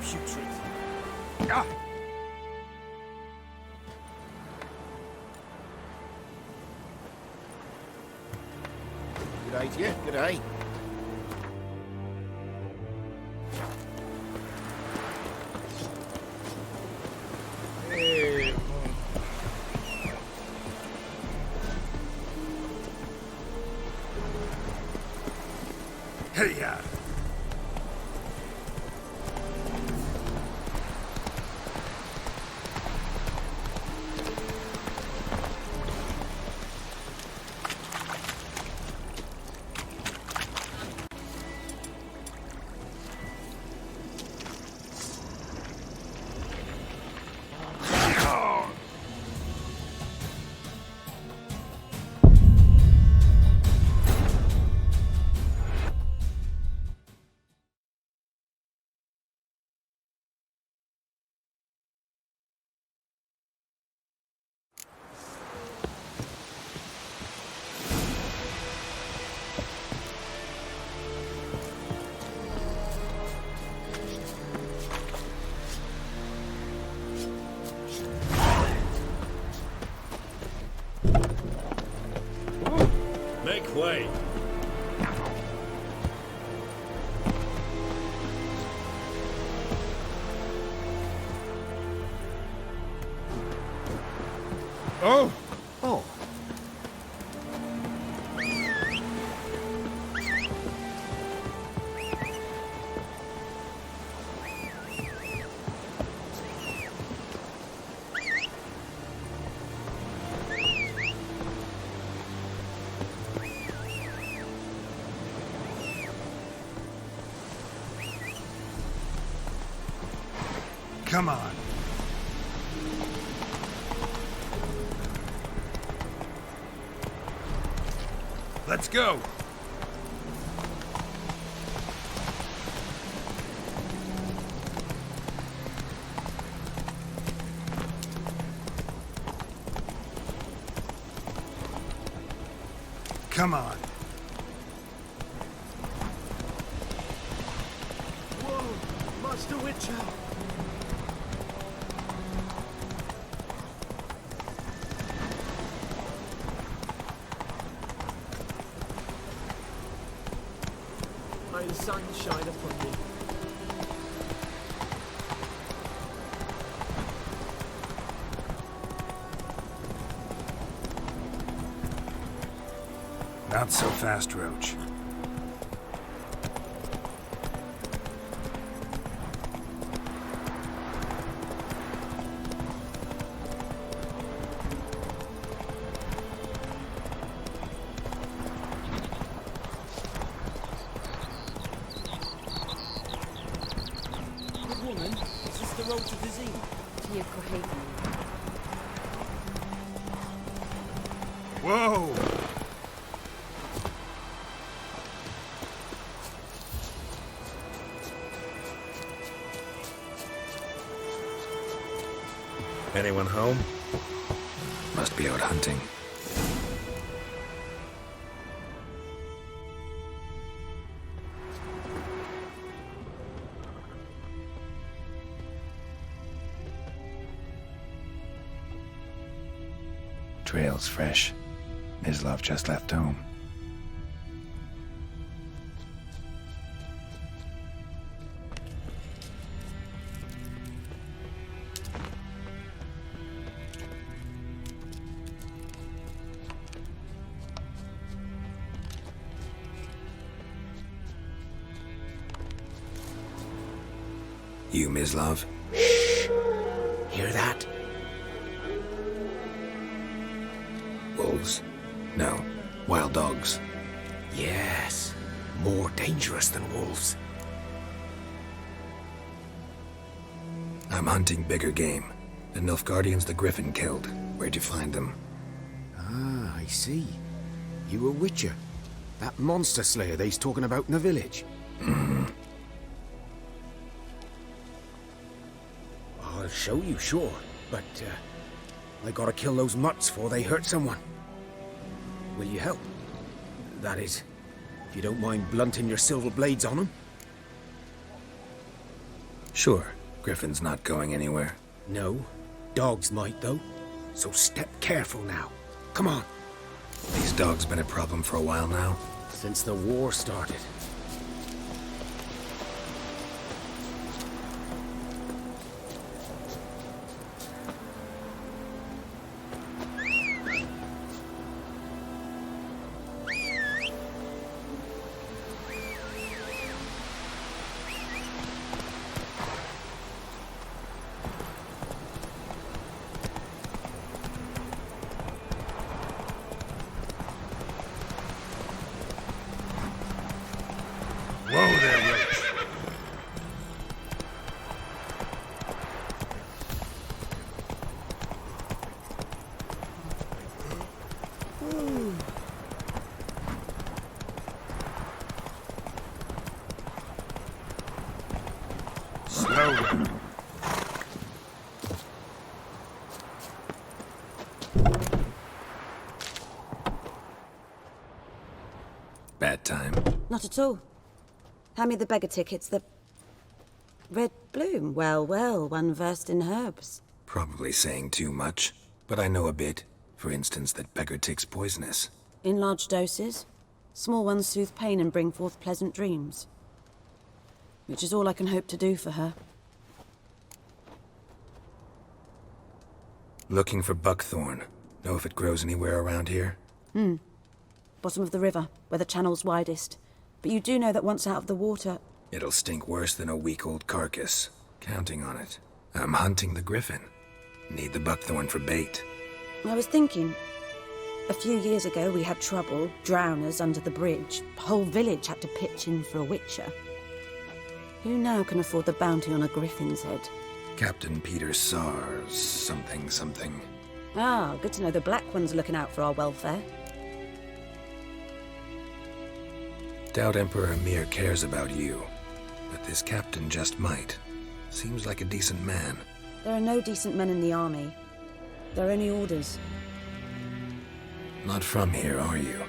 putrid. Ah! G'day to you, g'day. Hey-ya! Make way. Oh! Oh. Come on. Let's go. Come on. Whoa, Master Witcher. May the sun shine upon you. Not so fast, Roach. Good woman, is this the road to Vizine? Whoa! Anyone home? Must be out hunting. Trail's fresh. Mislav just left home. You, Mislav? Shh! Hear that? Wolves? No. Wild dogs. Yes. More dangerous than wolves. I'm hunting bigger game. The Nilfgaardians the Griffin killed. Where'd you find them? Ah, I see. You a witcher. That monster slayer they's talking about in the village. Mm-hmm. I'll show you, sure. But, I gotta kill those mutts before they hurt someone. Will you help? That is, if you don't mind blunting your silver blades on them. Sure. Griffin's not going anywhere. No. Dogs might, though. So step careful now. Come on. These dogs been a problem for a while now. Since the war started. Whoa there, Roach. Slowly. Bad time. Not at all. Hand me the beggar tickets, the... Red bloom. Well, well, one versed in herbs. Probably saying too much, but I know a bit. For instance, that beggar tick's poisonous. In large doses. Small ones soothe pain and bring forth pleasant dreams. Which is all I can hope to do for her. Looking for buckthorn. Know if it grows anywhere around here? Bottom of the river, where the channel's widest. But you do know that once out of the water... It'll stink worse than a week-old carcass. Counting on it. I'm hunting the griffin. Need the buckthorn for bait. I was thinking... A few years ago we had trouble, drowners under the bridge. The whole village had to pitch in for a witcher. Who now can afford the bounty on a griffin's head? Captain Peter Sars, something. Ah, good to know the Black One's looking out for our welfare. Doubt Emperor Mir cares about you, but this captain just might. Seems like a decent man. There are no decent men in the army. There are only orders. Not from here, are you?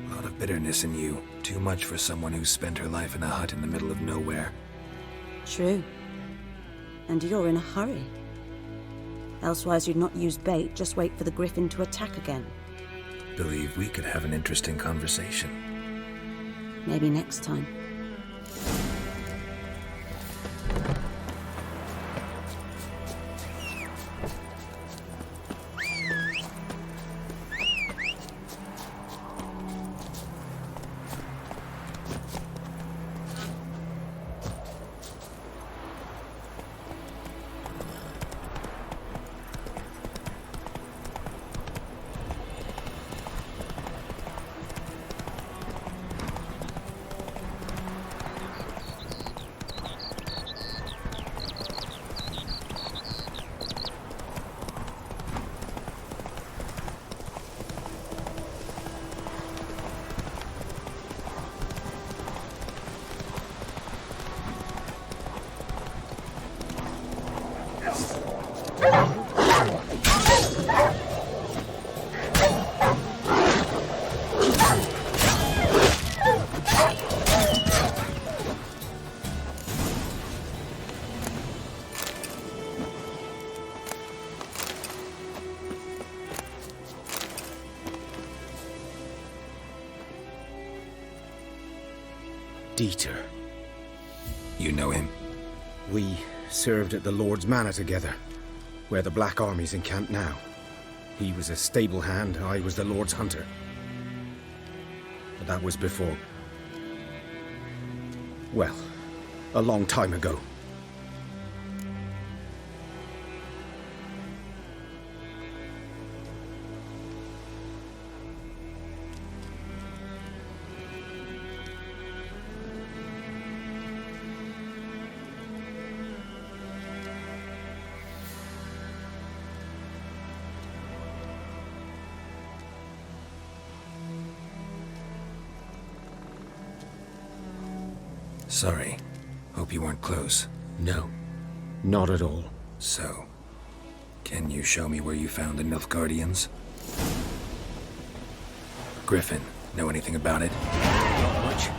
A lot of bitterness in you. Too much for someone who's spent her life in a hut in the middle of nowhere. True. And you're in a hurry. Elsewise you'd not use bait, just wait for the griffin to attack again. Believe we could have an interesting conversation. Maybe next time. Dieter. You know him? We served at the Lord's Manor together, where the Black Army's encamped now. He was a stable hand, I was the Lord's hunter. But that was before... well, a long time ago. Sorry. Hope you weren't close. No, not at all. So, can you show me where you found the Nilfgaardians? Griffin, know anything about it? Not much.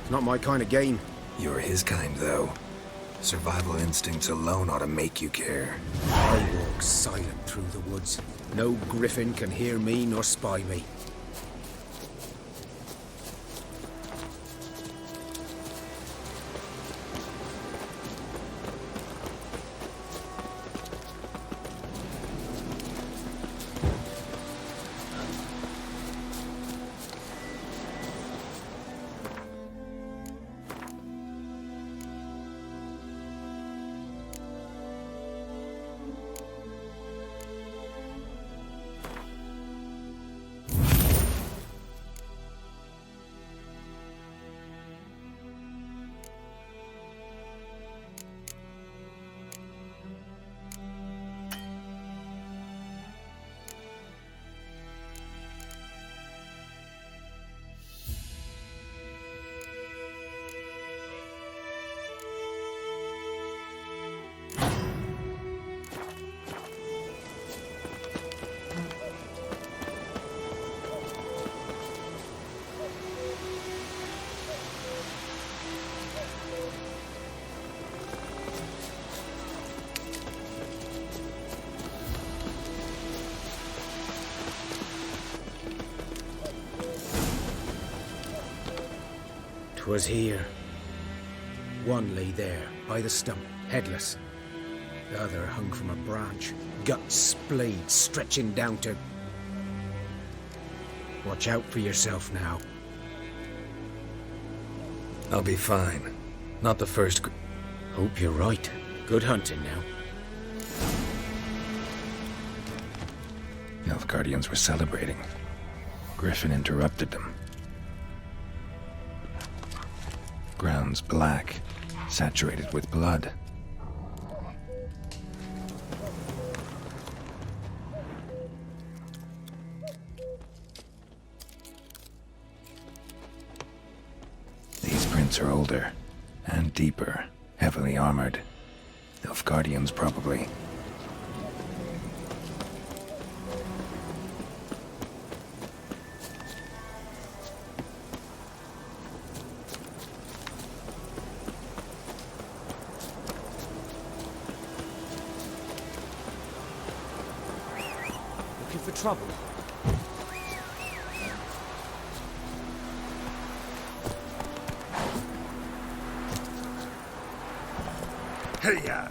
It's not my kind of game. You're his kind, though. Survival instincts alone ought to make you care. I walk silent through the woods. No griffin can hear me nor spy me. Was here. One lay there, by the stump, headless. The other hung from a branch, guts splayed, stretching down to... Watch out for yourself now. I'll be fine. Not the first... Hope you're right. Good hunting now. Nilfgaardians were celebrating. Griffin interrupted them. Ground's black, saturated with blood. These prints are older and deeper, heavily armored. Nilfgaardians, probably. Looking for trouble? Hey-ya!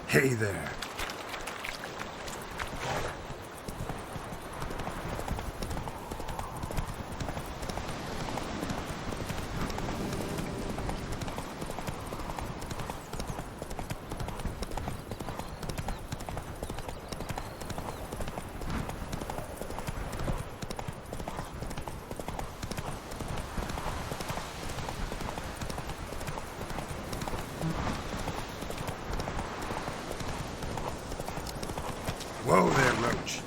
Hey there. Whoa there, Roach.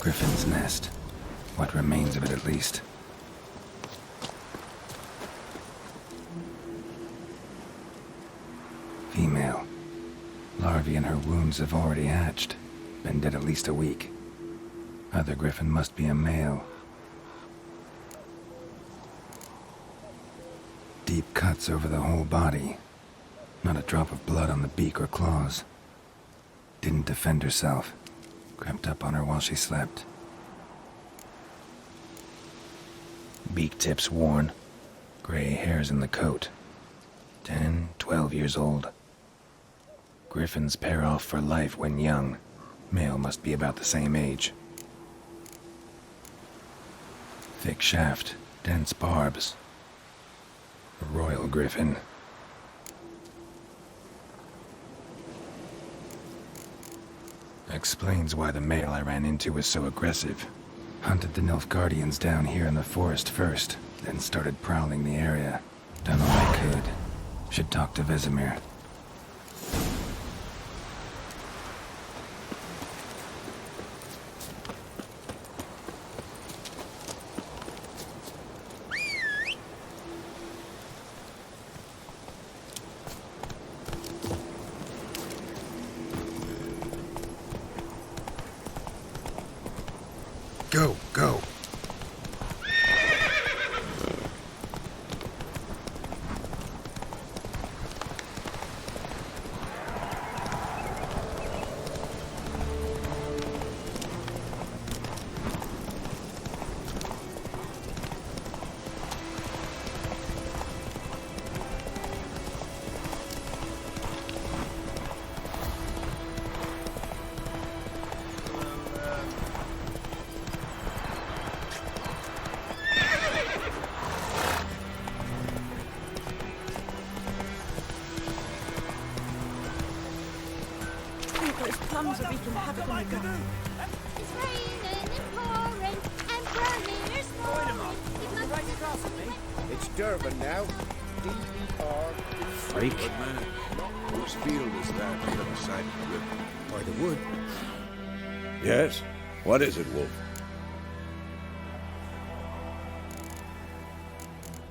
Griffin's nest. What remains of it, at least. Female. Larvae in her wounds have already hatched. Been dead at least a week. Other griffin must be a male. Deep cuts over the whole body. Not a drop of blood on the beak or claws. Didn't defend herself. Crept up on her while she slept. Beak tips worn. Gray hairs in the coat. 10, 12 years old. Griffins pair off for life when young. Male must be about the same age. Thick shaft, dense barbs. A royal griffin. Explains why the male I ran into was so aggressive. Hunted the Nilfgaardians down here in the forest first, then started prowling the area. Done all I could. Should talk to Vesemir. Go, go. Those plums are wreaking havoc on the ground. It's raining and pouring and burning is snoring. It must Right across at me. It's Durban now. D-E-R. Freak. Good man. Whose field is that on the other side of the river? By the wood. Yes? What is it, Wolf?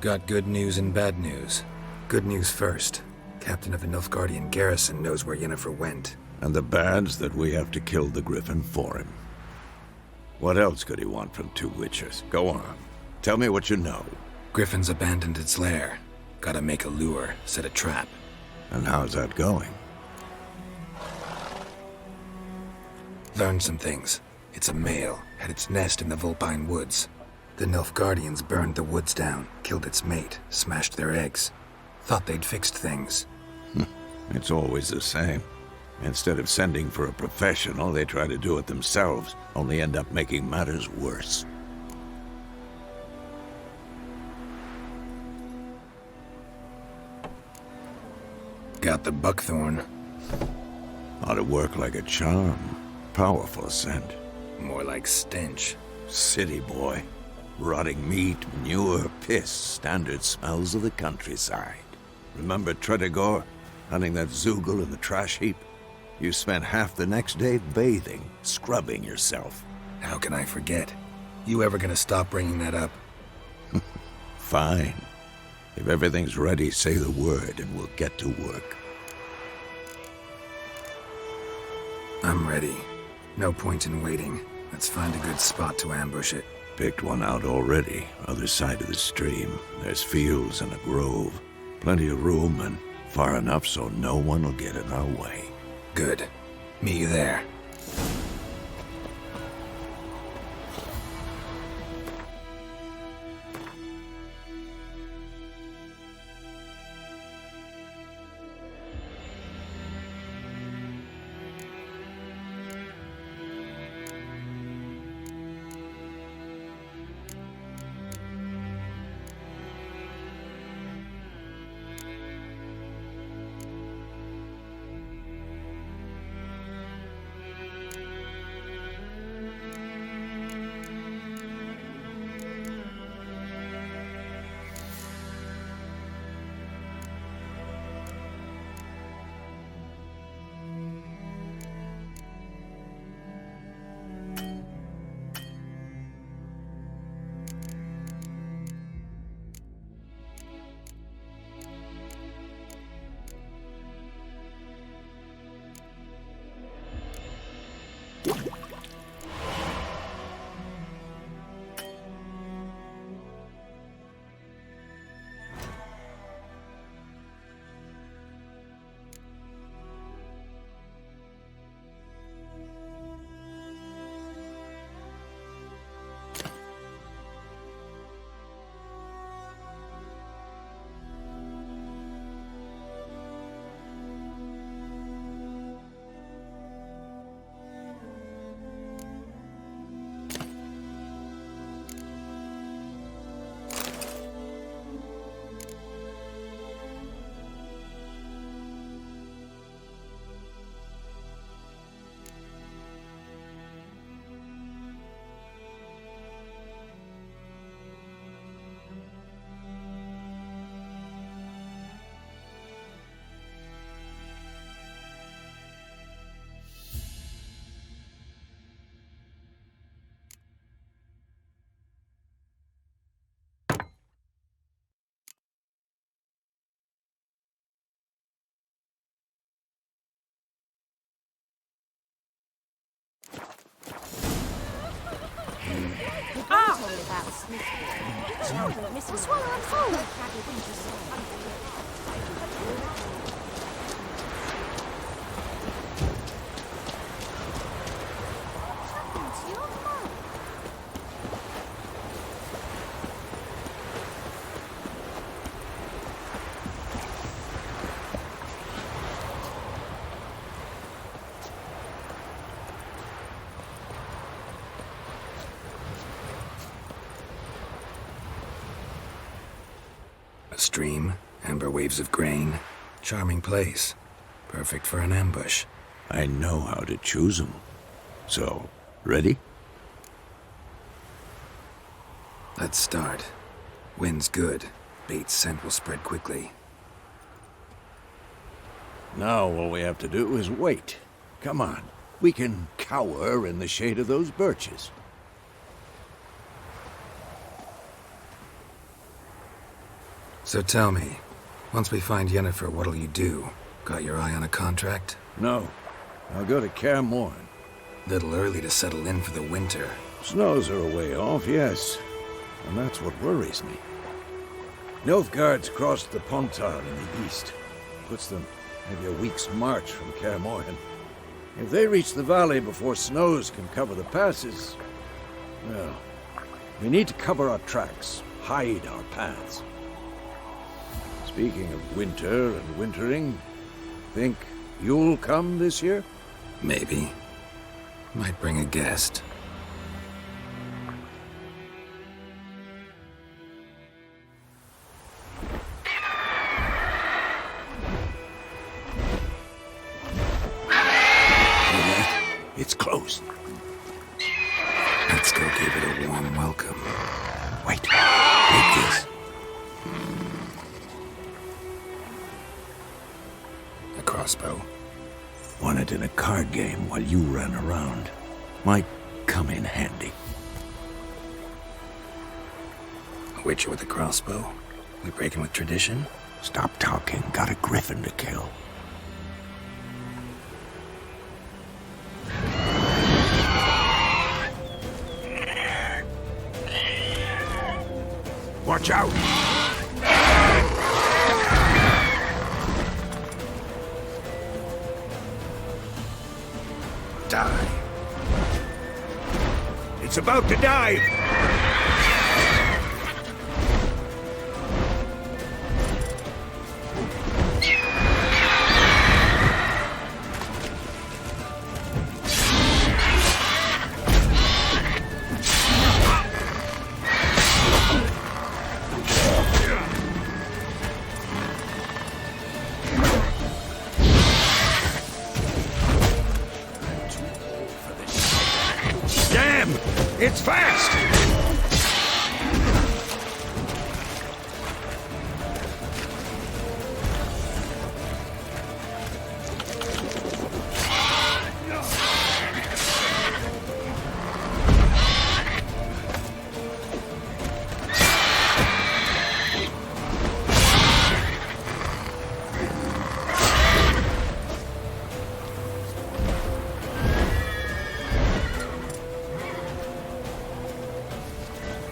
Got good news and bad news. Good news first. Captain of the Nilfgaardian garrison knows where Yennefer went. And the bad's that we have to kill the Griffin for him. What else could he want from two witchers? Go on. Tell me what you know. Griffin's abandoned its lair. Gotta make a lure, set a trap. And how's that going? Learned some things. It's a male, had its nest in the Vulpine Woods. The Nilfgaardians burned the woods down, killed its mate, smashed their eggs. Thought they'd fixed things. It's always the same. Instead of sending for a professional, they try to do it themselves, only end up making matters worse. Got the buckthorn. Ought to work like a charm. Powerful scent. More like stench. City boy. Rotting meat, manure, piss, standard smells of the countryside. Remember Tredegor? Hunting that Zoogle in the trash heap? You spent half the next day bathing, scrubbing yourself. How can I forget? You ever gonna stop bringing that up? Fine. If everything's ready, say the word and we'll get to work. I'm ready. No point in waiting. Let's find a good spot to ambush it. Picked one out already, other side of the stream. There's fields and a grove. Plenty of room and far enough so no one will get in our way. Good. Meet you there. worry about Smithfield. Children, Mr. Swallow and Fold. What's your mum? A stream, amber waves of grain. Charming place. Perfect for an ambush. I know how to choose 'em. So, ready? Let's start. Wind's good. Bait's scent will spread quickly. Now all we have to do is wait. Come on. We can cower in the shade of those birches. So tell me, once we find Yennefer, what'll you do? Got your eye on a contract? No. I'll go to Kaer Morhen. Little early to settle in for the winter. Snows are a way off, yes. And that's what worries me. Nilfgaard's crossed the Pontar in the east. Puts them maybe a week's march from Kaer Morhen. If they reach the valley before snows can cover the passes, well, we need to cover our tracks, hide our paths. Speaking of winter and wintering, think you'll come this year? Maybe. Might bring a guest. It's close. Let's go give it a warm welcome. Wait. Take this. A crossbow. Won it in a card game while you ran around. Might come in handy. A witcher with a crossbow? We breaking with tradition? Stop talking. Got a griffin to kill. Watch out! Die. It's about to dive! Damn! It's fast!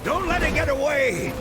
Don't let it get away!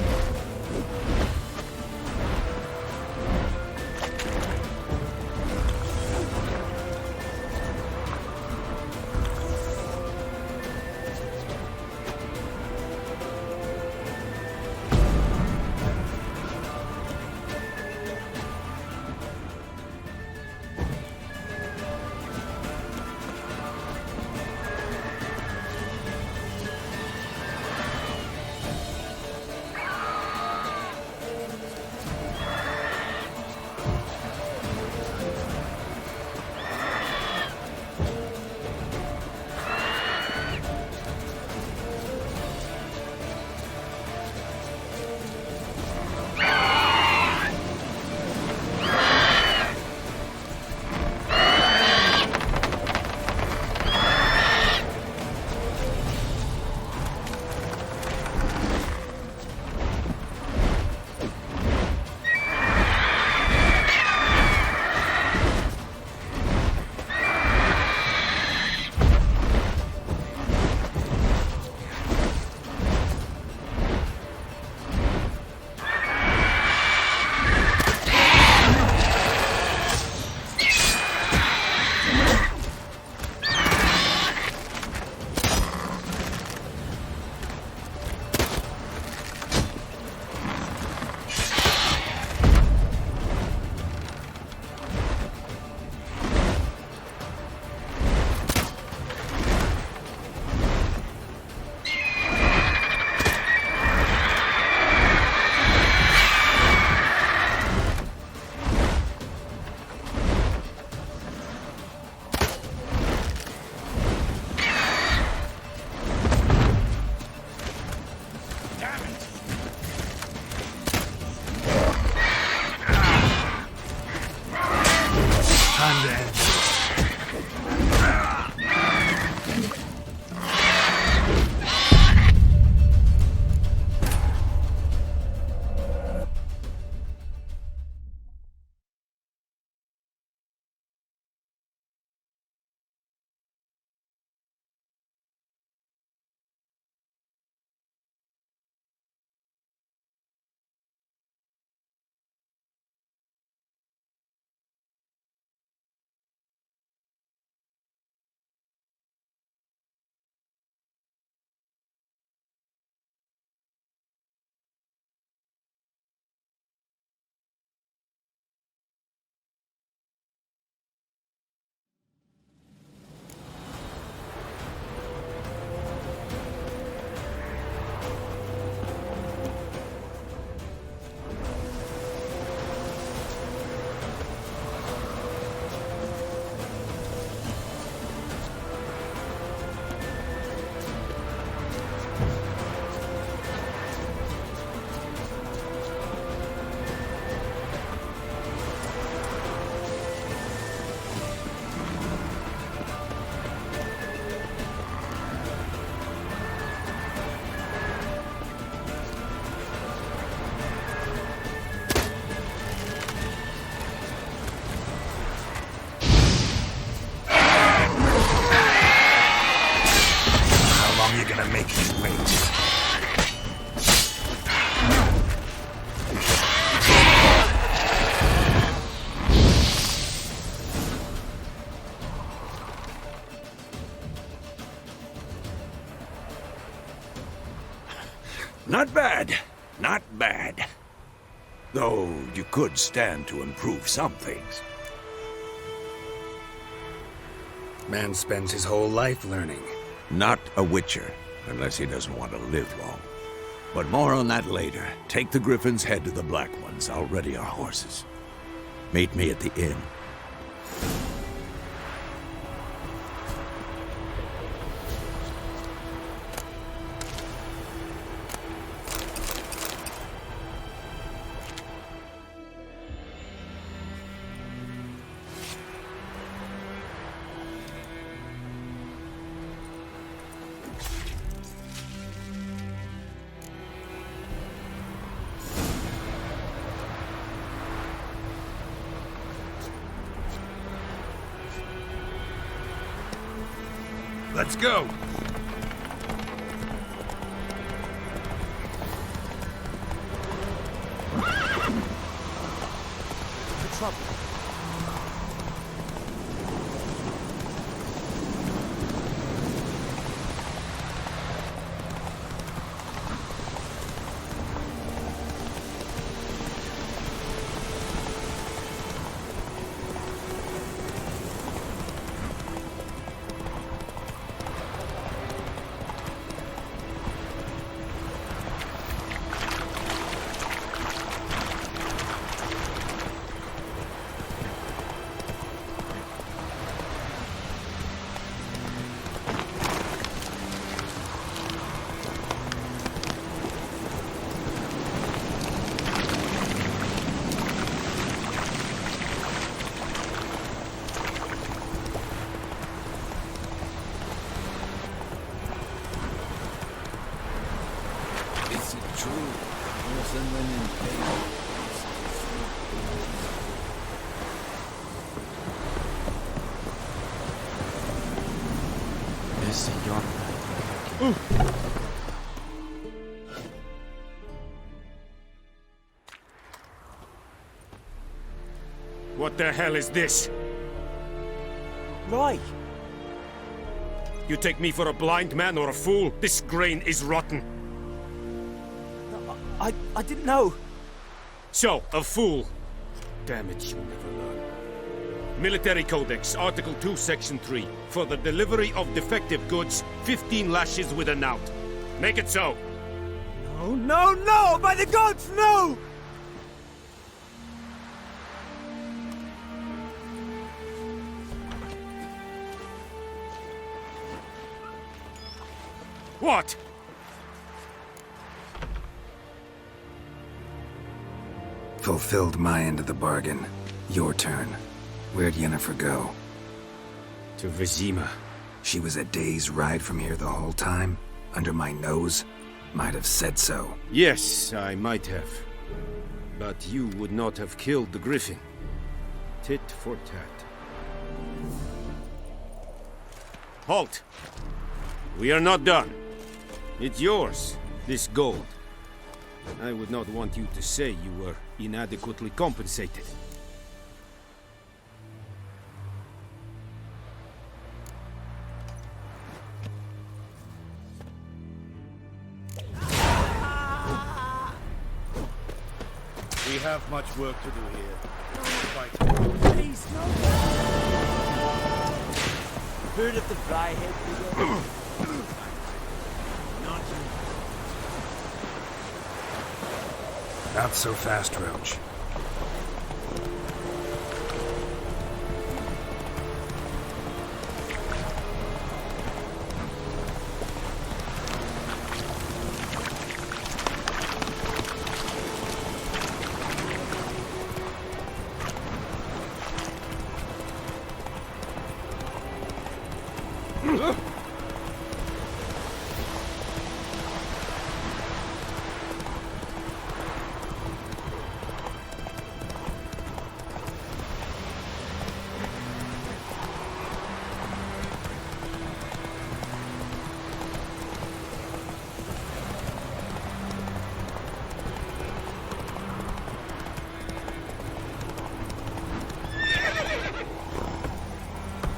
not bad. Though you could stand to improve some things. Man spends his whole life learning. Not a witcher, unless he doesn't want to live long. But more on that later. Take the Griffin's head to the Black Ones. I'll ready our horses. Meet me at the inn. Let's go! The trouble. Is it true? Horse and women pay. What the hell is this? Right. You take me for a blind man or a fool? This grain is rotten. I didn't know. So, a fool. Damn it, you'll never learn. Military Codex, Article 2, Section 3. For the delivery of defective goods, 15 lashes with a knout. Make it so. No, no, no! By the gods, no! What? Fulfilled my end of the bargain. Your turn. Where'd Yennefer go? To Vizima. She was a day's ride from here the whole time? Under my nose? Might have said so. Yes, I might have. But you would not have killed the Griffin. Tit for tat. Halt! We are not done. It's yours, this gold. I would not want you to say you were inadequately compensated. We have much work to do here. Please, no! Heard of the dry head before? Not so fast, Roach.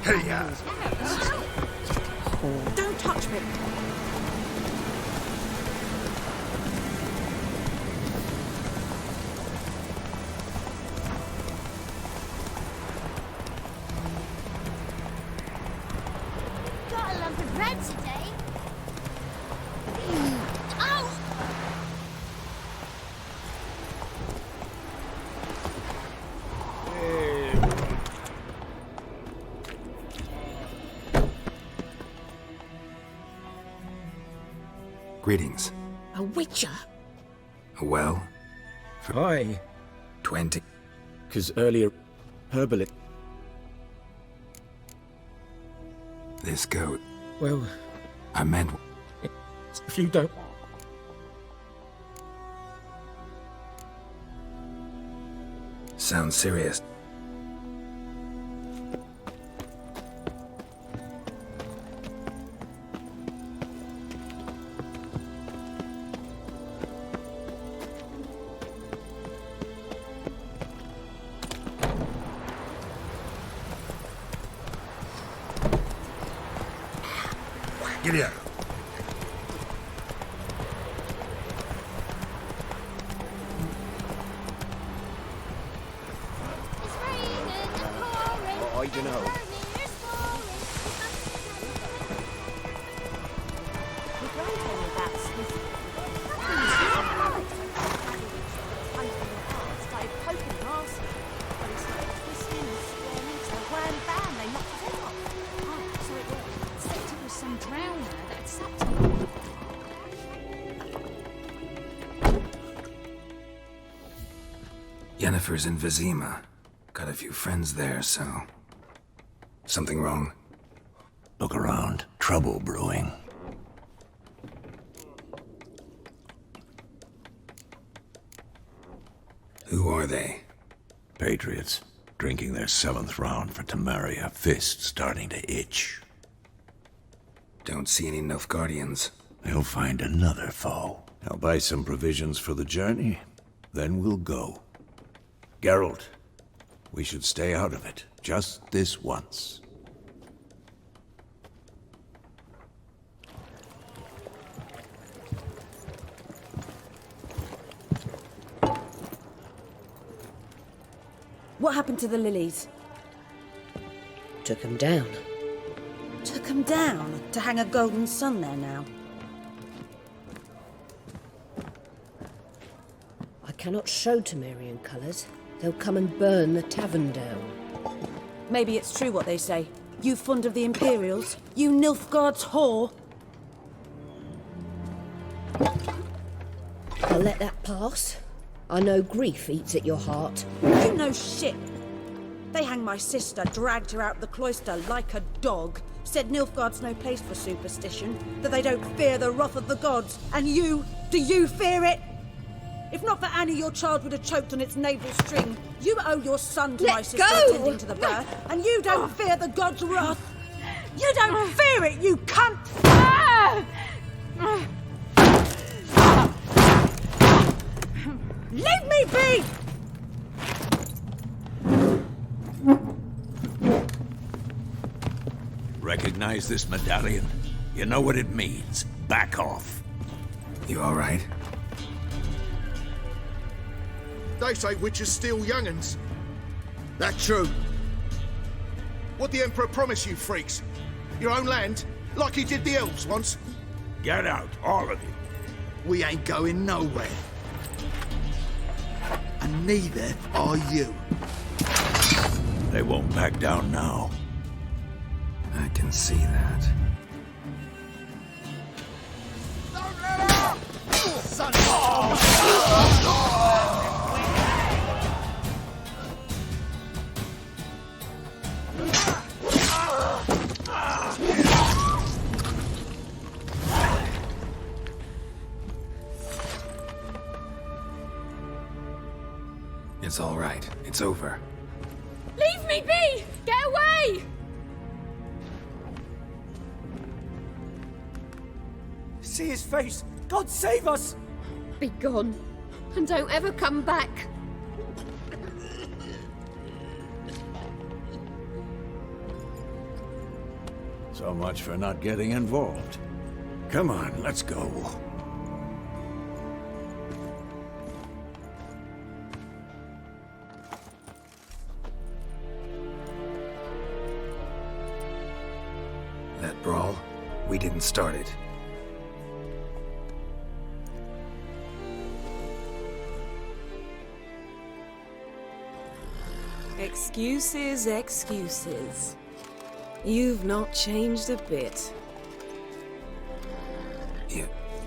Hey-ya! Don't touch me! Greetings. A witcher? Well, Aye. 20. Because earlier, Herbalist. This goat. Well, I meant. if you don't. Sounds serious. Get out. It's raining and pouring. I don't know. Burnier's pouring. The great thing with that Swiss started poking him arse. But he started twisting and squirming, so wham bam, they knocked his head off. Oh, so it was. Except it was some drowner that had sacked him. Yennefer's in Vizima. Got a few friends there, so. Something wrong? Look around. Trouble brewing. Who are they? Patriots. Drinking their 7th round for Temeria. Fist starting to itch. Don't see any Nilfgaardians. They'll find another foe. I'll buy some provisions for the journey. Then we'll go. Geralt, we should stay out of it. Just this once. What happened to the lilies? Took him down. Took them down to hang a golden sun there now. I cannot show Temerian colours. They'll come and burn the tavern down. Maybe it's true what they say. You fond of the Imperials? You Nilfgaard's whore? I'll let that pass. I know grief eats at your heart. You know shit. They hanged my sister, dragged her out the cloister like a dog. Said Nilfgaard's no place for superstition, that they don't fear the wrath of the gods. And you, do you fear it? If not for Annie, your child would have choked on its navel string. You owe your son to Let my sister go! attending to the birth, and you don't fear the gods' wrath. You don't fear it, you cunt! Leave me be! Recognize this medallion? You know what it means. Back off. You alright? They say witches steal young'uns. That true. What the Emperor promised you, freaks? Your own land? Like he did the elves once? Get out, all of you. We ain't going nowhere. And neither are you. They won't back down now. I can see that. It's all right. It's over. Leave me be! Get away! See his face! God save us! Be gone. And don't ever come back. So much for not getting involved. Come on, let's go. That brawl, we didn't start it. Excuses, excuses. You've not changed a bit.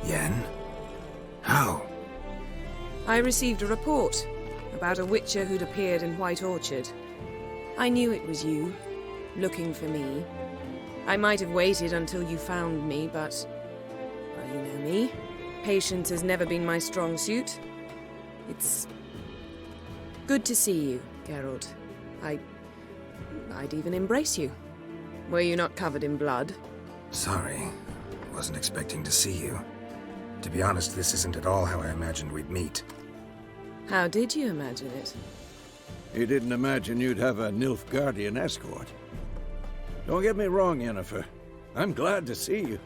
Yen? How? I received a report about a witcher who'd appeared in White Orchard. I knew it was you, looking for me. I might have waited until you found me, but... well, you know me. Patience has never been my strong suit. It's... good to see you, Geralt. I'd even embrace you. Were you not covered in blood? Sorry. Wasn't expecting to see you. To be honest, this isn't at all how I imagined we'd meet. How did you imagine it? You didn't imagine you'd have a Nilfgaardian escort. Don't get me wrong, Yennefer. I'm glad to see you.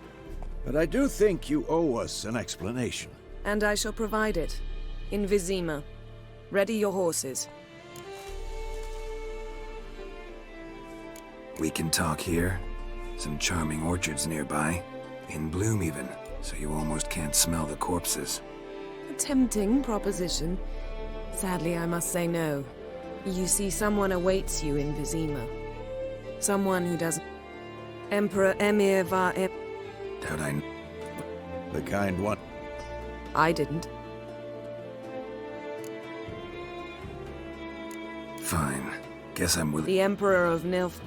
But I do think you owe us an explanation. And I shall provide it. In Vizima. Ready your horses. We can talk here. Some charming orchards nearby. In bloom even, so you almost can't smell the corpses. A tempting proposition. Sadly, I must say no. You see, someone awaits you in Vizima. Someone who doesn't... Emperor Emir var Em... Doubt I... The kind one. I didn't. Fine. Guess I'm with... The Emperor of Nilf...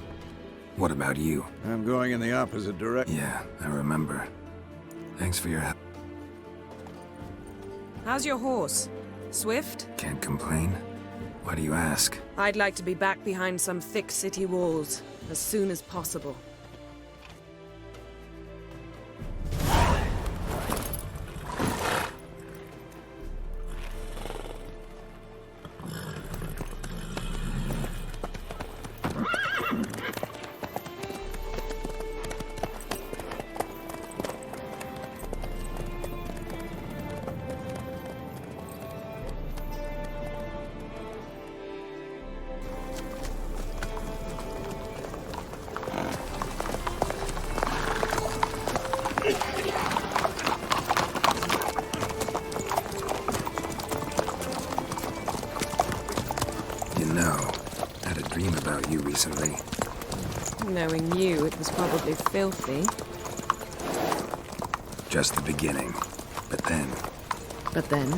What about you? I'm going in the opposite direction. Yeah, I remember. Thanks for your help. How's your horse? Swift? Can't complain. Why do you ask? I'd like to be back behind some thick city walls as soon as possible. Recently. Knowing you, it was probably filthy. Just the beginning. But then... But then?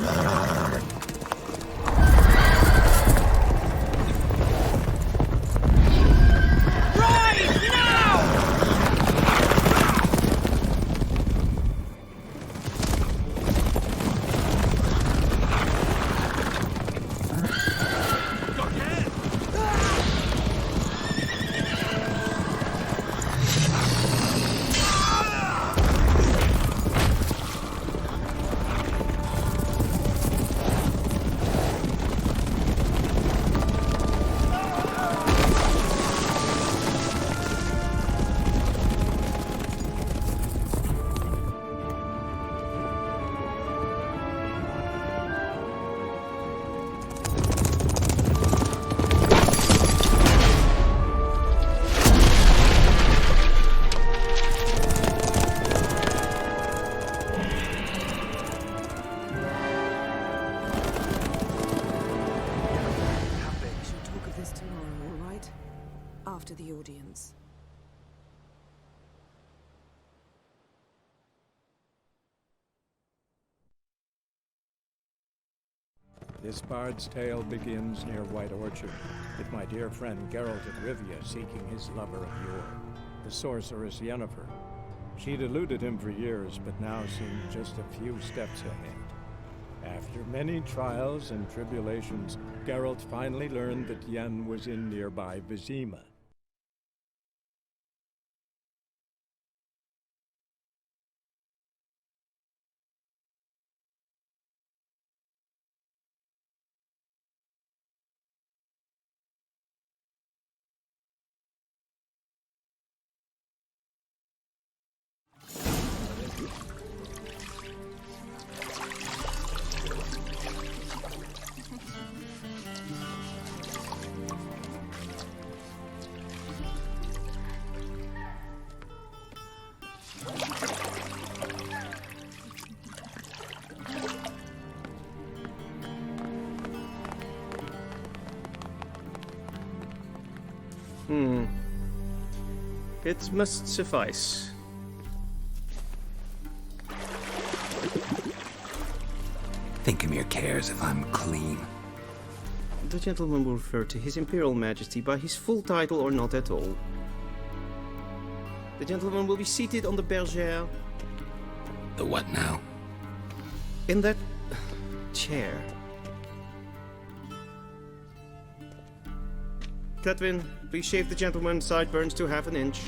After the audience. This bard's tale begins near White Orchard, with my dear friend Geralt of Rivia seeking his lover of yore, the sorceress Yennefer. She'd eluded him for years, but now seemed just a few steps ahead. After many trials and tribulations, Geralt finally learned that Yen was in nearby Vizima. It must suffice. Daimir cares if I'm clean. The gentleman will refer to His Imperial Majesty by his full title or not at all. The gentleman will be seated on the bergère. The what now? In that chair. Cletwin, please shave the gentleman's sideburns to half an inch.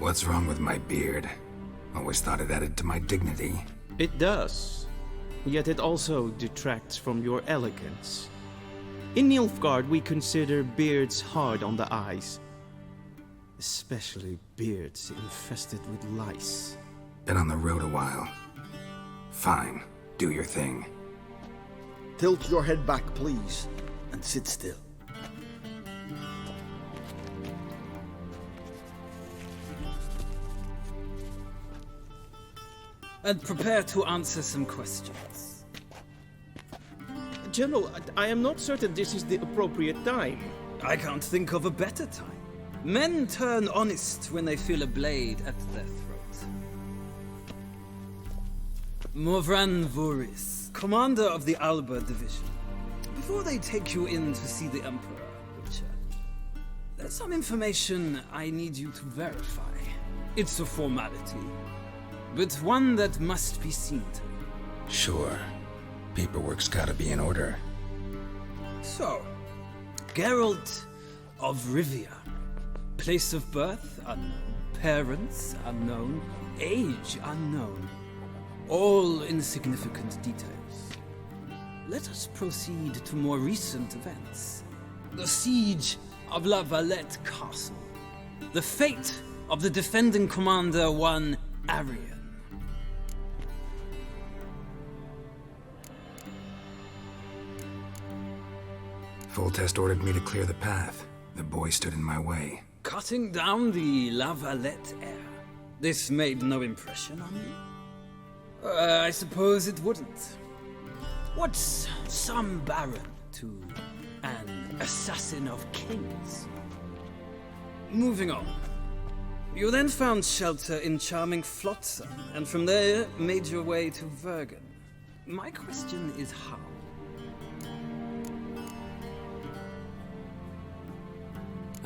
What's wrong with my beard? Always thought it added to my dignity. It does. Yet it also detracts from your elegance. In Nilfgaard, we consider beards hard on the eyes. Especially beards infested with lice. Been on the road a while. Fine, do your thing. Tilt your head back, please, and sit still. And prepare to answer some questions. General, I am not certain this is the appropriate time. I can't think of a better time. Men turn honest when they feel a blade at their throat. Morvran Voris, commander of the Alba Division. Before they take you in to see the Emperor, Witcher, there's some information I need you to verify. It's a formality, but one that must be seen to. Sure. Paperwork's gotta be in order. So, Geralt of Rivia. Place of birth unknown. Parents unknown. Age unknown. All insignificant details. Let us proceed to more recent events. The siege of La Valette Castle. The fate of the defending commander, one Arian. Foltest ordered me to clear the path. The boy stood in my way. Cutting down the La Valette heir. This made no impression on you? I suppose it wouldn't. What's some baron to an assassin of kings? Moving on. You then found shelter in charming Flotsam, and from there made your way to Vergen. My question is how?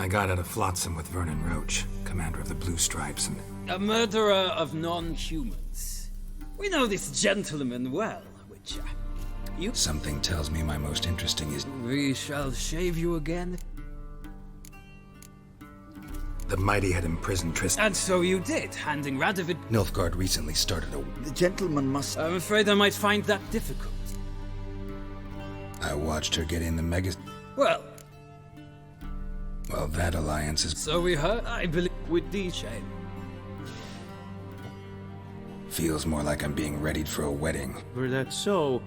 I got out of Flotsam with Vernon Roach, commander of the Blue Stripes, and... A murderer of non-humans. We know this gentleman well, Witcher. You... Something tells me my most interesting is... We shall shave you again. The mighty had imprisoned Tristan. And so you did, handing Radovid... Nilfgaard recently started a... The gentleman must... I'm afraid I might find that difficult. I watched her get in the mega... Well, that alliance is... So we heard, I believe, with D shame. Feels more like I'm being readied for a wedding. Were that so?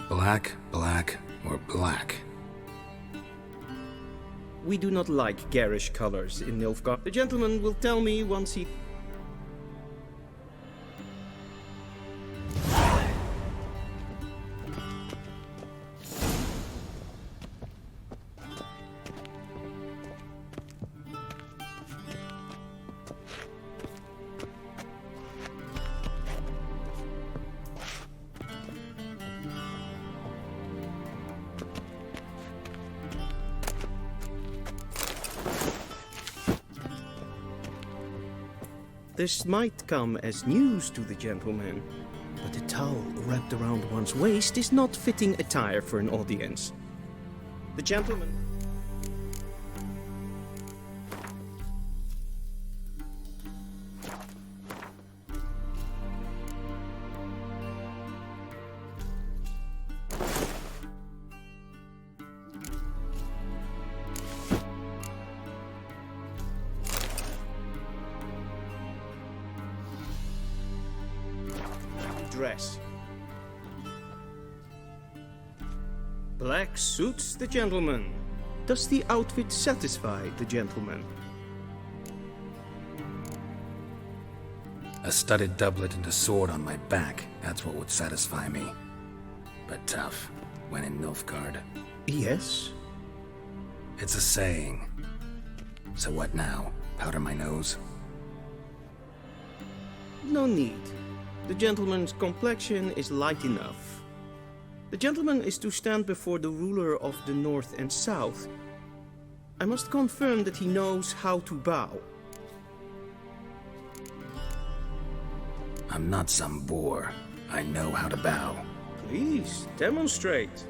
Black, or black? We do not like garish colors in Nilfgaard. The gentleman will tell me once he... This might come as news to the gentleman, but a towel wrapped around one's waist is not fitting attire for an audience. The gentleman... dress. Black suits the gentleman. Does the outfit satisfy the gentleman? A studded doublet and a sword on my back. That's what would satisfy me. But tough. when in Nilfgaard? Yes? It's a saying. So what now? Powder my nose? No need. The gentleman's complexion is light enough. The gentleman is to stand before the ruler of the North and South. I must confirm that he knows how to bow. I'm not some boor. I know how to bow. Please, demonstrate.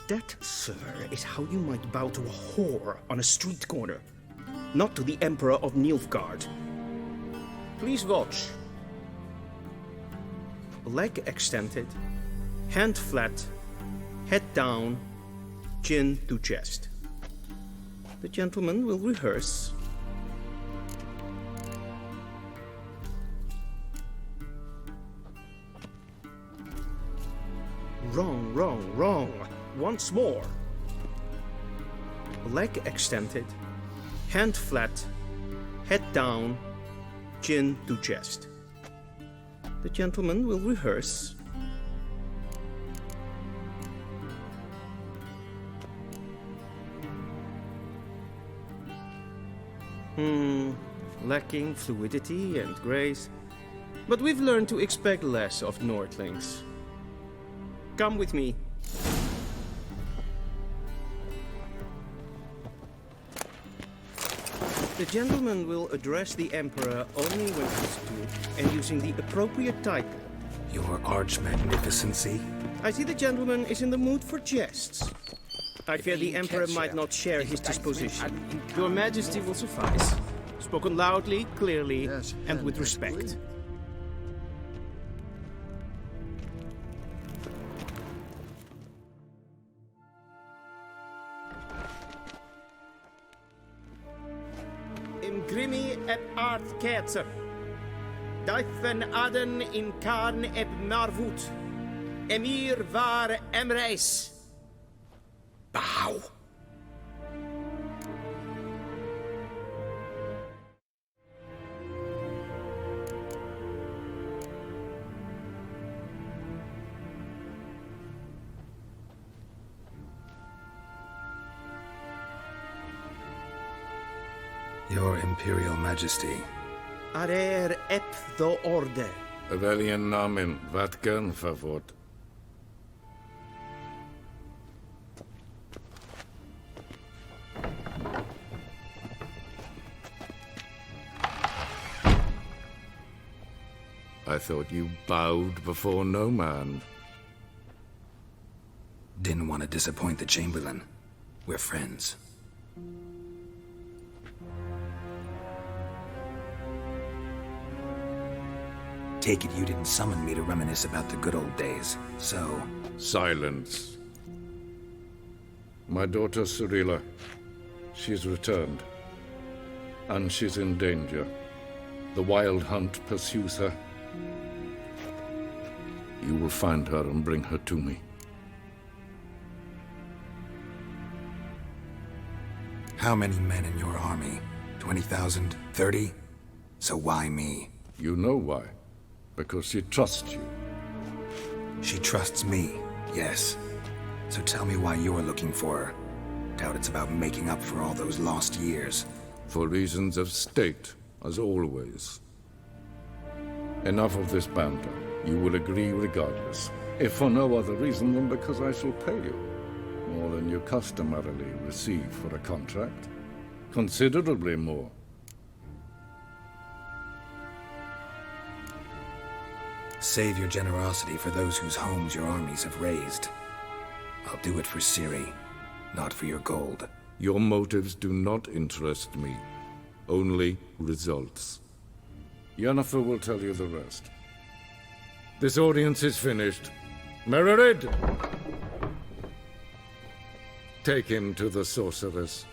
That, sir, is how you might bow to a whore on a street corner, not to the Emperor of Nilfgaard. Please watch. Leg extended, hand flat, head down, chin to chest. The gentleman will rehearse. Wrong, wrong, wrong. Once more. Leg extended, hand flat, head down, chin to chest. The gentleman will rehearse. Lacking fluidity and grace. But we've learned to expect less of Nordlings. Come with me. The gentleman will address the Emperor only when he's good and using the appropriate title. Your Arch-Magnificency? I see the gentleman is in the mood for jests. I fear the Emperor might not share his disposition. Your Majesty will suffice. Spoken loudly, clearly, and with respect. Grimi eb art ketzer. Daifen aden in karn eb marvut. Emir var emreis. Bow. Your Imperial Majesty. Arer ep do orde. Welchen Namen, wat gern favort? I thought you bowed before no man. Didn't want to disappoint the Chamberlain. We're friends. Take it you didn't summon me to reminisce about the good old days, so... Silence. My daughter Cyrilla, she's returned. And she's in danger. The Wild Hunt pursues her. You will find her and bring her to me. How many men in your army? 20,000? 30? So why me? You know why. Because she trusts you. She trusts me, yes. So tell me why you're looking for her. Doubt it's about making up for all those lost years. For reasons of state, as always. Enough of this banter. You will agree regardless. If for no other reason than because I shall pay you. More than you customarily receive for a contract. Considerably more. Save your generosity for those whose homes your armies have razed. I'll do it for Ciri, not for your gold. Your motives do not interest me. Only results. Yennefer will tell you the rest. This audience is finished. Mererid! Take him to the sorceress.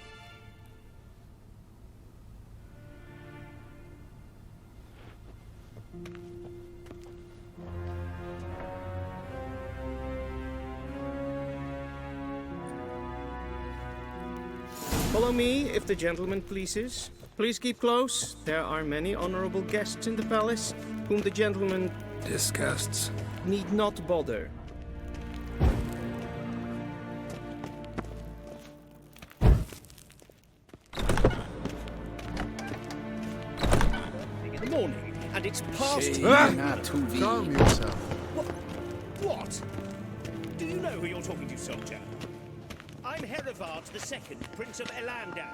Follow me, if the gentleman pleases. Please keep close. There are many honorable guests in the palace, whom the gentleman Disgusts. Need not bother. In the morning, and it's past... Calm yourself. What? Do you know who you're talking to, soldier? I'm Herivard II, Prince of Elander.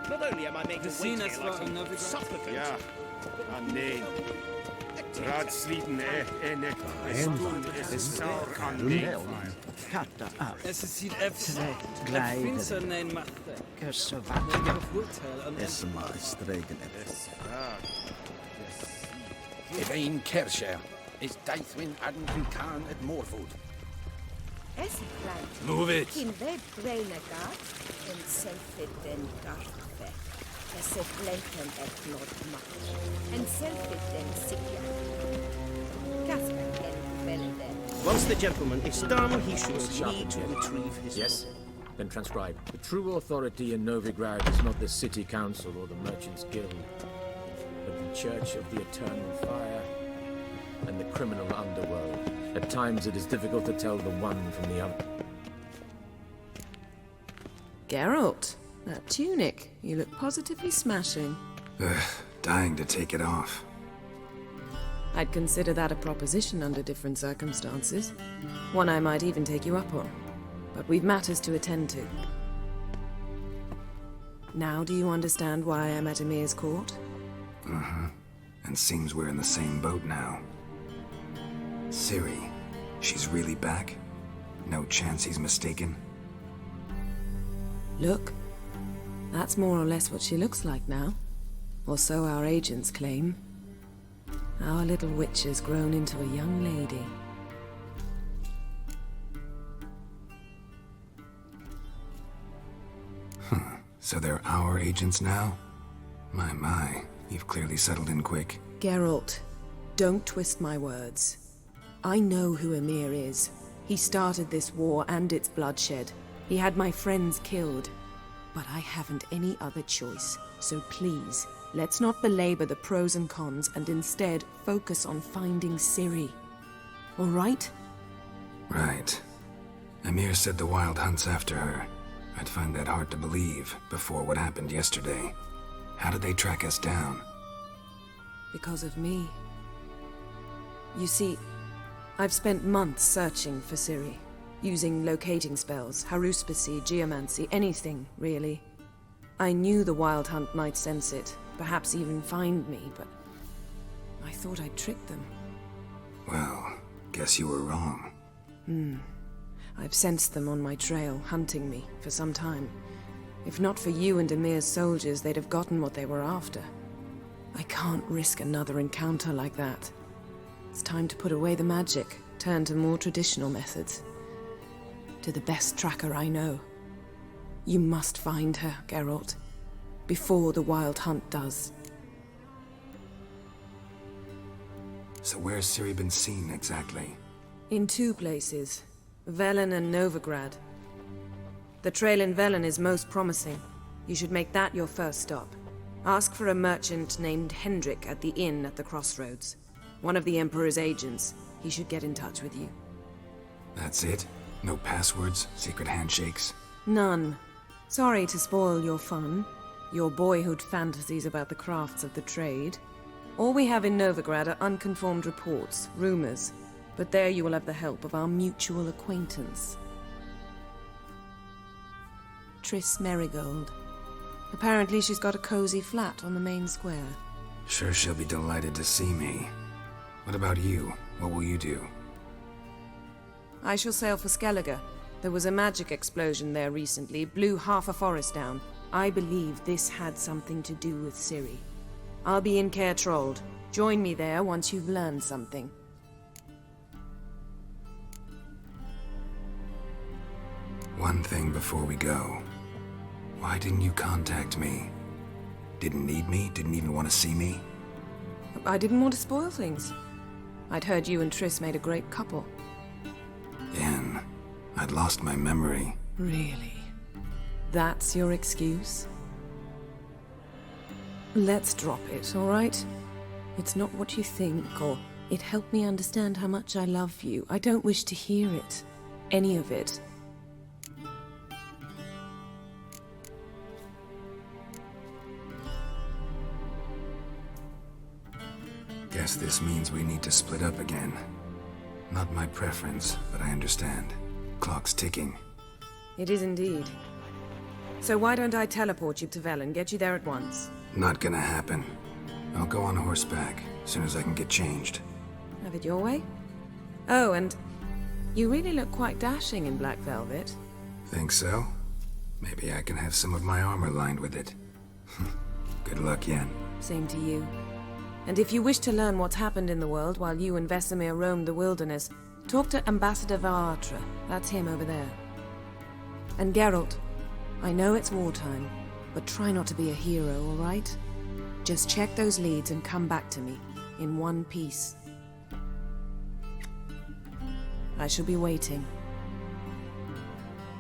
Not only am I making The way scene here is like for some another- supplicant... Ja, an nee. Raadsliden ene stund is saur an nee. Es ist hier efter. Jag finns en en matte. Jag har fortell om Evain Kersher is Daithwin Adden Khan at Morfoot. Move it! In the brain gat, en selfie den gartfe. Es är bläcken ett blått match. En selfie den sikja. Kasper en välde. Once the gentleman is done, he should need to retrieve his... Yes? Then transcribe. The true authority in Novigrad is not the city council or the merchants' guild, but the Church of the Eternal Fire and the criminal underworld. At times it is difficult to tell the one from the other. Geralt, that tunic. You look positively smashing. Ugh, dying to take it off. I'd consider that a proposition under different circumstances. One I might even take you up on. But we've matters to attend to. Now do you understand why I'm at Emir's court? Uh-huh. And seems we're in the same boat now. Ciri, she's really back? No chance he's mistaken? Look, that's more or less what she looks like now. Or so our agents claim. Our little witch has grown into a young lady. So they're our agents now? My, you've clearly settled in quick. Geralt, don't twist my words. I know who Emir is. He started this war and its bloodshed. He had my friends killed. But I haven't any other choice. So please, let's not belabor the pros and cons and instead focus on finding Ciri. All right? Right. Emir said the Wild Hunt's after her. I'd find that hard to believe before what happened yesterday. How did they track us down? Because of me. You see, I've spent months searching for Ciri, using locating spells, haruspicy, geomancy, anything, really. I knew the Wild Hunt might sense it, perhaps even find me, but I thought I'd tricked them. Well, guess you were wrong. I've sensed them on my trail, hunting me, for some time. If not for you and Emir's soldiers, they'd have gotten what they were after. I can't risk another encounter like that. It's time to put away the magic, turn to more traditional methods. To the best tracker I know. You must find her, Geralt. Before the Wild Hunt does. So where's Ciri been seen exactly? In two places. Velen and Novigrad. The trail in Velen is most promising. You should make that your first stop. Ask for a merchant named Hendrik at the inn at the crossroads. One of the Emperor's agents. He should get in touch with you. That's it? No passwords? Secret handshakes? None. Sorry to spoil your fun. Your boyhood fantasies about the crafts of the trade. All we have in Novigrad are unconformed reports, rumors. But there you will have the help of our mutual acquaintance. Triss Merigold. Apparently she's got a cozy flat on the main square. Sure she'll be delighted to see me. What about you? What will you do? I shall sail for Skellige. There was a magic explosion there recently, blew half a forest down. I believe this had something to do with Ciri. I'll be in Caer Trold. Join me there once you've learned something. One thing before we go. Why didn't you contact me? Didn't need me? Didn't even want to see me? I didn't want to spoil things. I'd heard you and Triss made a great couple. Yen, I'd lost my memory. Really? That's your excuse? Let's drop it, all right? It's not what you think, or It helped me understand how much I love you. I don't wish to hear it. Any of it. Guess this means we need to split up again. Not my preference, but I understand. Clock's ticking. It is indeed. So why don't I teleport you to Vel and get you there at once? Not gonna happen. I'll go on horseback, as soon as I can get changed. Have it your way? Oh, and you really look quite dashing in black velvet. Think so? Maybe I can have some of my armor lined with it. Good luck, Yen. Same to you. And if you wish to learn what's happened in the world while you and Vesemir roamed the wilderness, talk to Ambassador Vaatra. That's him over there. And Geralt, I know it's wartime, but try not to be a hero, all right? Just check those leads and come back to me, in one piece. I shall be waiting.